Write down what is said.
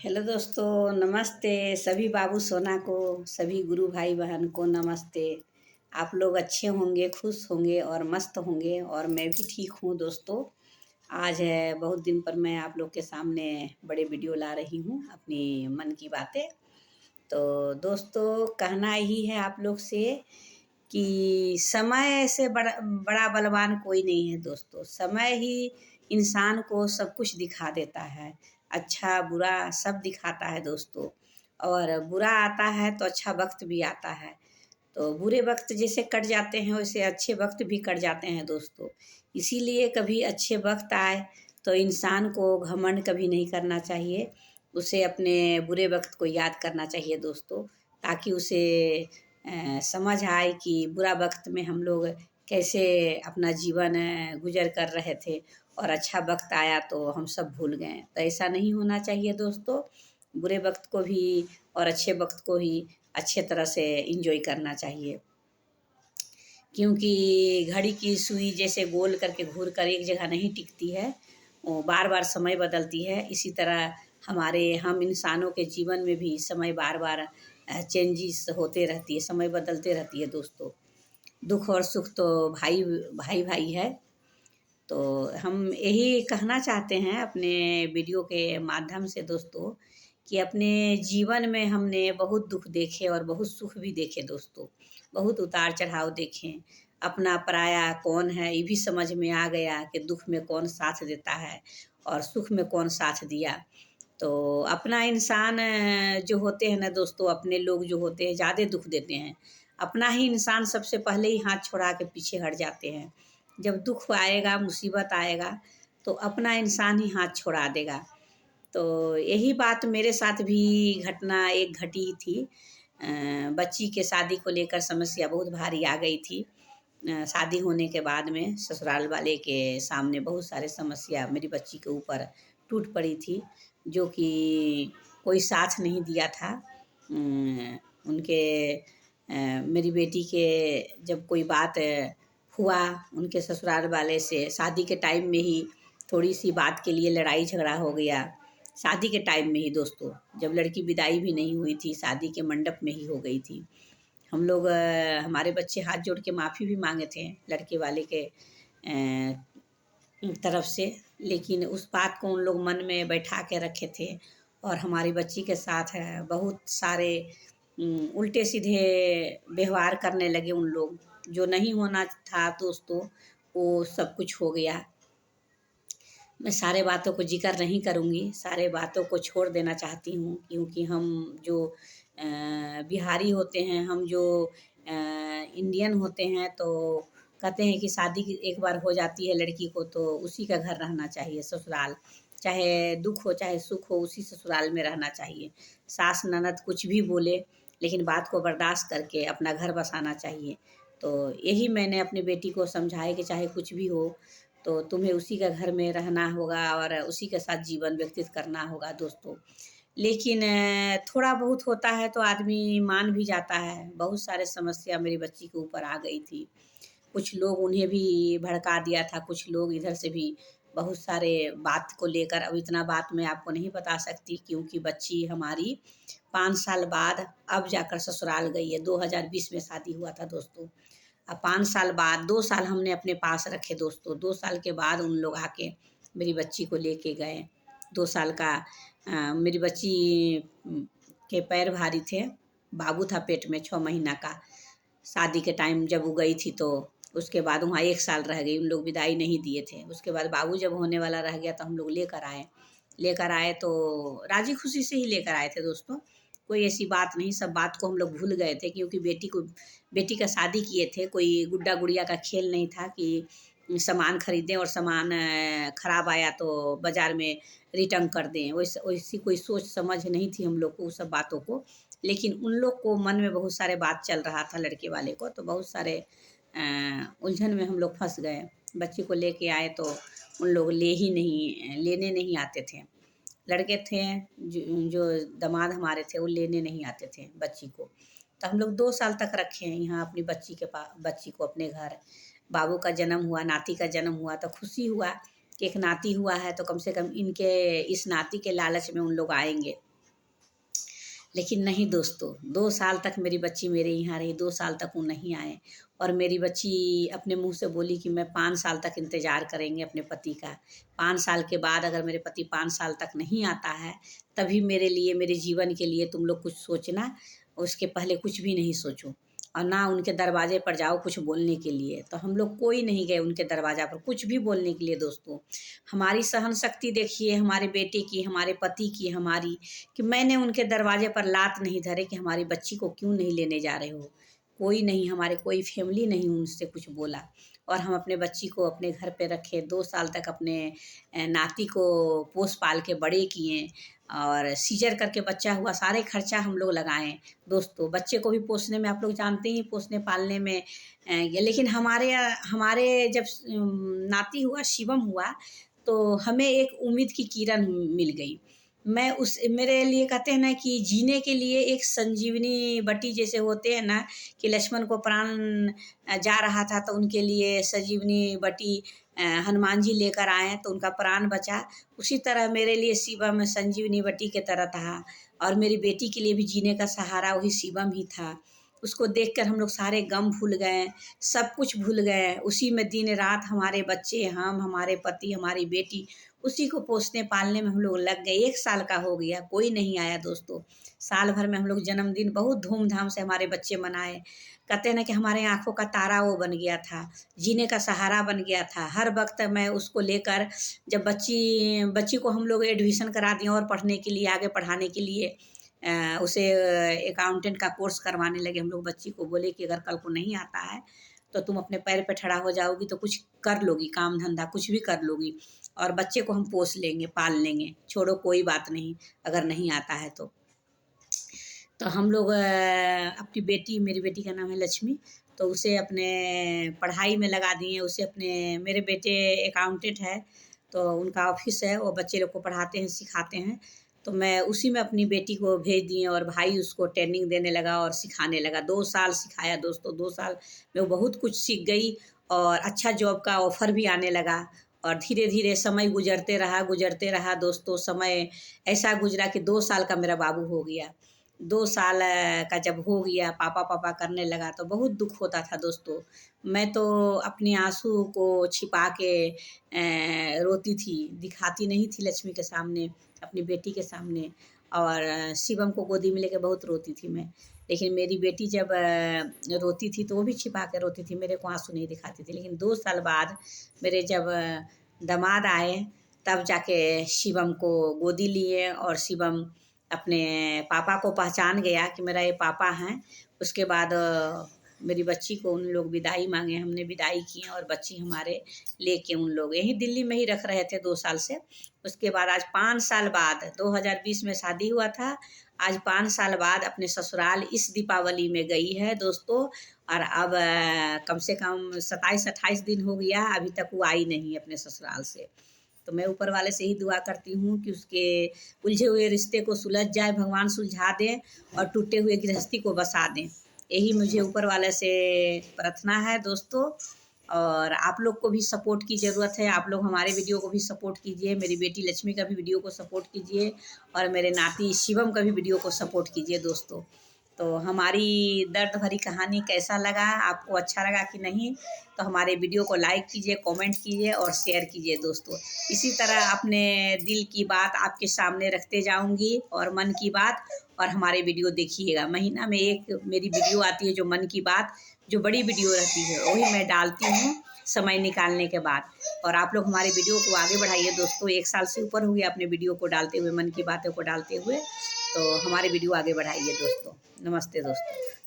Hello दोस्तों, नमस्ते। सभी बाबू सोना को, सभी गुरु भाई बहन को नमस्ते। आप लोग अच्छे होंगे, खुश होंगे और मस्त होंगे और मैं भी ठीक हूँ दोस्तों। आज है बहुत दिन पर मैं आप लोग के सामने बड़े वीडियो ला रही हूँ अपनी मन की बातें। तो दोस्तों, कहना यही है आप लोग से कि समय से बड़ा बड़ा बलवान कोई नहीं है दोस्तों। समय ही इंसान को सब कुछ दिखा देता है, अच्छा बुरा सब दिखाता है दोस्तों। और बुरा आता है तो अच्छा वक्त भी आता है। तो बुरे वक्त जैसे कट जाते हैं वैसे अच्छे वक्त भी कट जाते हैं दोस्तों। इसीलिए कभी अच्छे वक्त आए तो इंसान को घमंड कभी नहीं करना चाहिए। उसे अपने बुरे वक्त को याद करना चाहिए दोस्तों, ताकि उसे समझ आए कि बुरा वक्त में हम लोग कैसे अपना जीवन गुजर कर रहे थे और अच्छा वक्त आया तो हम सब भूल गए। तो ऐसा नहीं होना चाहिए दोस्तों। बुरे वक्त को भी और अच्छे वक्त को ही अच्छे तरह से इंजॉय करना चाहिए, क्योंकि घड़ी की सुई जैसे गोल करके घूर कर एक जगह नहीं टिकती है, वो बार बार समय बदलती है। इसी तरह हम इंसानों के जीवन में भी समय बार बार चेंजिस होते रहती है, समय बदलते रहती है दोस्तों। दुख और सुख तो भाई भाई भाई है। तो हम यही कहना चाहते हैं अपने वीडियो के माध्यम से दोस्तों, कि अपने जीवन में हमने बहुत दुख देखे और बहुत सुख भी देखे दोस्तों। बहुत उतार चढ़ाव देखे। अपना पराया कौन है ये भी समझ में आ गया कि दुख में कौन साथ देता है और सुख में कौन साथ दिया। तो अपना इंसान जो होते हैं ना दोस्तों, अपने लोग जो होते हैं ज़्यादा दुख देते हैं। अपना ही इंसान सबसे पहले ही हाथ छोड़ा के पीछे हट जाते हैं। जब दुख आएगा, मुसीबत आएगा तो अपना इंसान ही हाथ छोड़ा देगा। तो यही बात मेरे साथ भी घटना एक घटी थी। बच्ची के शादी को लेकर समस्या बहुत भारी आ गई थी। शादी होने के बाद में ससुराल वाले के सामने बहुत सारे समस्या मेरी बच्ची के ऊपर टूट पड़ी थी, जो कि कोई साथ नहीं दिया था। उनके मेरी बेटी के जब कोई बात हुआ उनके ससुराल वाले से, शादी के टाइम में ही थोड़ी सी बात के लिए लड़ाई झगड़ा हो गया। शादी के टाइम में ही दोस्तों, जब लड़की विदाई भी नहीं हुई थी, शादी के मंडप में ही हो गई थी। हम लोग हमारे बच्चे हाथ जोड़ के माफ़ी भी मांगे थे लड़के वाले के तरफ से, लेकिन उस बात को उन लोग मन में बैठा के रखे थे और हमारी बच्ची के साथ बहुत सारे उल्टे सीधे व्यवहार करने लगे उन लोग। जो नहीं होना था दोस्तों वो सब कुछ हो गया। मैं सारे बातों को जिक्र नहीं करूँगी, सारे बातों को छोड़ देना चाहती हूँ, क्योंकि हम जो बिहारी होते हैं, हम जो इंडियन होते हैं, तो कहते हैं कि शादी एक बार हो जाती है लड़की को तो उसी का घर रहना चाहिए, ससुराल। चाहे दुख हो चाहे सुख हो, उसी ससुराल में रहना चाहिए। सास ननद कुछ भी बोले, लेकिन बात को बर्दाश्त करके अपना घर बसाना चाहिए। तो यही मैंने अपनी बेटी को समझाया कि चाहे कुछ भी हो तो तुम्हें उसी का घर में रहना होगा और उसी के साथ जीवन व्यतीत करना होगा दोस्तों। लेकिन थोड़ा बहुत होता है तो आदमी मान भी जाता है। बहुत सारे समस्या मेरी बच्ची के ऊपर आ गई थी। कुछ लोग उन्हें भी भड़का दिया था, कुछ लोग इधर से भी बहुत सारे बात को लेकर। अब इतना बात मैं आपको नहीं बता सकती, क्योंकि बच्ची हमारी 5 साल बाद अब जाकर ससुराल गई है। 2020 में शादी हुआ था दोस्तों। अब 5 साल बाद 2 साल हमने अपने पास रखे दोस्तों। 2 साल के बाद उन लोग आके मेरी बच्ची को लेके गए। 2 साल का मेरी बच्ची के पैर भारी थे, बाबू था पेट में 6 महीना का। शादी के टाइम जब वो गई थी तो उसके बाद वहाँ 1 साल रह गई, उन लोग विदाई नहीं दिए थे। उसके बाद बाबू जब होने वाला रह गया तो हम लोग लेकर आए तो राजी खुशी से ही लेकर आए थे दोस्तों। कोई ऐसी बात नहीं, सब बात को हम लोग भूल गए थे, क्योंकि बेटी का शादी किए थे। कोई गुड्डा गुड़िया का खेल नहीं था कि सामान खरीदें और सामान खराब आया तो बाज़ार में रिटर्न कर दें। वैसी कोई सोच समझ नहीं थी हम लोग को उस सब बातों को। लेकिन उन लोग को मन में बहुत सारे बात चल रहा था लड़के वाले को, तो बहुत सारे उलझन में हम लोग फंस गए। बच्ची को लेके आए तो उन लोग लेने नहीं आते थे। लड़के थे जो दामाद हमारे थे, वो लेने नहीं आते थे बच्ची को। तो हम लोग 2 साल तक रखे हैं यहाँ अपनी बच्ची को अपने घर। बाबू का जन्म हुआ, नाती का जन्म हुआ तो खुशी हुआ कि एक नाती हुआ है, तो कम से कम इनके इस नाती के लालच में उन लोग आएंगे। लेकिन नहीं दोस्तों, 2 साल तक मेरी बच्ची मेरे यहाँ रही, 2 साल तक वो नहीं आए। और मेरी बच्ची अपने मुँह से बोली कि मैं 5 साल तक इंतज़ार करेंगे अपने पति का। 5 साल के बाद अगर मेरे पति 5 साल तक नहीं आता है, तभी मेरे लिए, मेरे जीवन के लिए तुम लोग कुछ सोचना, उसके पहले कुछ भी नहीं सोचो। और ना उनके दरवाजे पर जाओ कुछ बोलने के लिए। तो हम लोग कोई नहीं गए उनके दरवाज़ा पर कुछ भी बोलने के लिए दोस्तों। हमारी सहन शक्ति देखिए, हमारे बेटे की, हमारे पति की, हमारी, कि मैंने उनके दरवाजे पर लात नहीं धरे कि हमारी बच्ची को क्यों नहीं लेने जा रहे हो। कोई नहीं, हमारे कोई फैमिली नहीं उनसे कुछ बोला। और हम अपने बच्ची को अपने घर पे रखे, 2 साल तक अपने नाती को पोस पाल के बड़े किए। और सीजर करके बच्चा हुआ, सारे खर्चा हम लोग लगाएं दोस्तों। बच्चे को भी पोसने में, आप लोग जानते ही, पोसने पालने में ये, लेकिन हमारे जब नाती हुआ, शिवम हुआ, तो हमें एक उम्मीद की किरण मिल गई। मैं उस, मेरे लिए कहते हैं ना कि जीने के लिए एक संजीवनी बटी जैसे होते हैं ना, कि लक्ष्मण को प्राण जा रहा था तो उनके लिए संजीवनी बटी हनुमान जी लेकर आए तो उनका प्राण बचा। उसी तरह मेरे लिए शिवम संजीवनी बटी के तरह था। और मेरी बेटी के लिए भी जीने का सहारा वही शिवम ही था। उसको देखकर हम लोग सारे गम भूल गए, सब कुछ भूल गए। उसी में दिन रात हमारे बच्चे, हम, हमारे पति, हमारी बेटी, उसी को पोसने पालने में हम लोग लग गए। 1 साल का हो गया, कोई नहीं आया दोस्तों। साल भर में हम लोग जन्मदिन बहुत धूमधाम से हमारे बच्चे मनाए। कहते हैं ना कि हमारे आँखों का तारा वो बन गया था, जीने का सहारा बन गया था। हर वक़्त मैं उसको लेकर, जब बच्ची को हम लोग एडमिशन करा दिए और पढ़ने के लिए, आगे पढ़ाने के लिए उसे अकाउंटेंट का कोर्स करवाने लगे। हम लोग बच्ची को बोले कि अगर कल को नहीं आता है तो तुम अपने पैर पे खड़ा हो जाओगी, तो कुछ कर लोगी, काम धंधा कुछ भी कर लोगी, और बच्चे को हम पोस लेंगे, पाल लेंगे, छोड़ो कोई बात नहीं, अगर नहीं आता है तो। तो हम लोग अपनी बेटी, मेरी बेटी का नाम है लक्ष्मी, तो उसे अपने पढ़ाई में लगा दिए। उसे अपने, मेरे बेटे अकाउंटेंट है तो उनका ऑफिस है, वो बच्चे लोग को पढ़ाते हैं, सिखाते हैं। तो मैं उसी में अपनी बेटी को भेज दिए और भाई उसको ट्रेनिंग देने लगा और सिखाने लगा। 2 साल सिखाया दोस्तों, 2 साल में वो बहुत कुछ सीख गई और अच्छा जॉब का ऑफ़र भी आने लगा। और धीरे-धीरे समय गुज़रते रहा दोस्तों। समय ऐसा गुज़रा कि 2 साल का मेरा बाबू हो गया। 2 साल का जब हो गया, पापा पापा करने लगा, तो बहुत दुःख होता था दोस्तों। मैं तो अपने आँसू को छिपा के रोती थी, दिखाती नहीं थी लक्ष्मी के सामने, अपनी बेटी के सामने। और शिवम को गोदी में लेके बहुत रोती थी मैं। लेकिन मेरी बेटी जब रोती थी तो वो भी छिपा के रोती थी, मेरे को आँसू नहीं दिखाती थी। लेकिन 2 साल बाद मेरे जब दामाद आए, तब जाके शिवम को गोदी लिए और शिवम अपने पापा को पहचान गया कि मेरा ये पापा हैं। उसके बाद मेरी बच्ची को उन लोग विदाई मांगे, हमने विदाई की और बच्ची हमारे लेके उन लोग यहीं दिल्ली में ही रख रहे थे 2 साल से। उसके बाद आज 5 साल बाद, 2020 में शादी हुआ था, आज 5 साल बाद अपने ससुराल इस दीपावली में गई है दोस्तों। और अब कम से कम 27-28 दिन हो गया, अभी तक वो आई नहीं अपने ससुराल से। तो मैं ऊपर वाले से ही दुआ करती हूँ कि उसके उलझे हुए रिश्ते को सुलझ जाए, भगवान सुलझा दें और टूटे हुए गृहस्थी को बसा दें। यही मुझे ऊपर वाले से प्रार्थना है दोस्तों। और आप लोग को भी सपोर्ट की ज़रूरत है। आप लोग हमारे वीडियो को भी सपोर्ट कीजिए, मेरी बेटी लक्ष्मी का भी वीडियो को सपोर्ट कीजिए और मेरे नाती शिवम का भी वीडियो को सपोर्ट कीजिए दोस्तों। तो हमारी दर्द भरी कहानी कैसा लगा, आपको अच्छा लगा कि नहीं, तो हमारे वीडियो को लाइक कीजिए, कमेंट कीजिए और शेयर कीजिए दोस्तों। इसी तरह अपने दिल की बात आपके सामने रखते जाऊंगी और मन की बात, और हमारे वीडियो देखिएगा। महीना में एक मेरी वीडियो आती है जो मन की बात, जो बड़ी वीडियो रहती है, वही मैं डालती हूँ समय निकालने के बाद। और आप लोग हमारे वीडियो को आगे बढ़ाइए दोस्तों। 1 साल से ऊपर हो गया अपने वीडियो को डालते हुए, मन की बातों को डालते हुए, तो हमारे वीडियो आगे बढ़ाइए दोस्तों। नमस्ते दोस्तों।